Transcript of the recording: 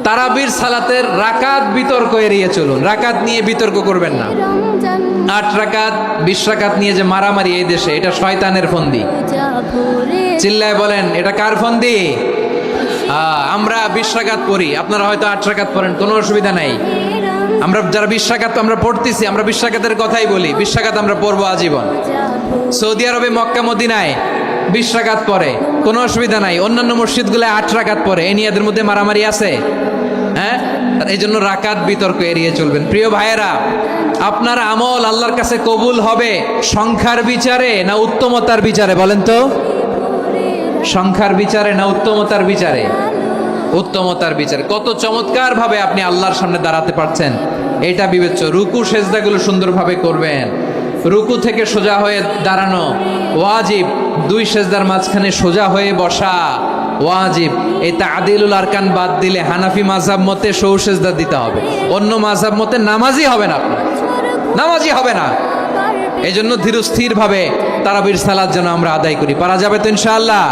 তারাবির সালাতের রাকাত বিতর্ক এড়িয়ে চলুন, রাকাত নিয়ে বিতর্ক করবেন না। 8 রাকাত 20 রাকাত নিয়ে যে মারামারি এই দেশে, এটা শয়তানের ফন্দি। চিল্লায় বলেন এটা কার ফন্দি? আমরা 20 রাকাত পড়ি, আপনারা হয়তো 8 রাকাত পড়েন, কোনো অসুবিধা নাই। আমরা যারা 20 রাকাত আমরা পড়তেছি, আমরা 20 রাকাতের কথাই বলি, 20 রাকাত আমরা পড়বো আজীবন। সৌদি আরবে মক্কা মদিনায় 20 রাকাত পড়ে, কোনো অসুবিধা নাই। অন্যান্য মসজিদগুলো 8 রাকাত পড়ে, এই নিয়ে এদের মধ্যে মারামারি আছে? হ্যাঁ, এই জন্য রাকাত বিতর্ক এড়িয়ে চলবেন। প্রিয় ভাইয়েরা, আপনার আমল আল্লাহর কাছে কবুল হবে সংখ্যার বিচারে না উত্তমতার বিচারে? বলেন তো, সংখ্যার বিচারে না উত্তমতার বিচারে? উত্তমতার বিচারে। কত চমৎকার ভাবে আপনি আল্লাহর সামনে দাঁড়াতে পারছেন এটা বিবেচ্য। রুকু সেজদাগুলো সুন্দরভাবে করবেন। রুকু থেকে সোজা হয়ে দাঁড়ানো ওয়াজিব, 2 সেজদার মাঝখানে সোজা হয়ে বসা ওয়াজিব। এই তাদিলুল আরকান বাদ দিলে হানাফি মাযহাব মতে সৌ সেজদা দিতে হবে, অন্য মাযহাব মতে নামাজি হবে না, আপনার নামাজি হবে না। এই জন্য ধীরস্থির ভাবে তারাবির সালাত যেন আমরা আদায় করি। পারা যাবে তো ইনশাআল্লাহ?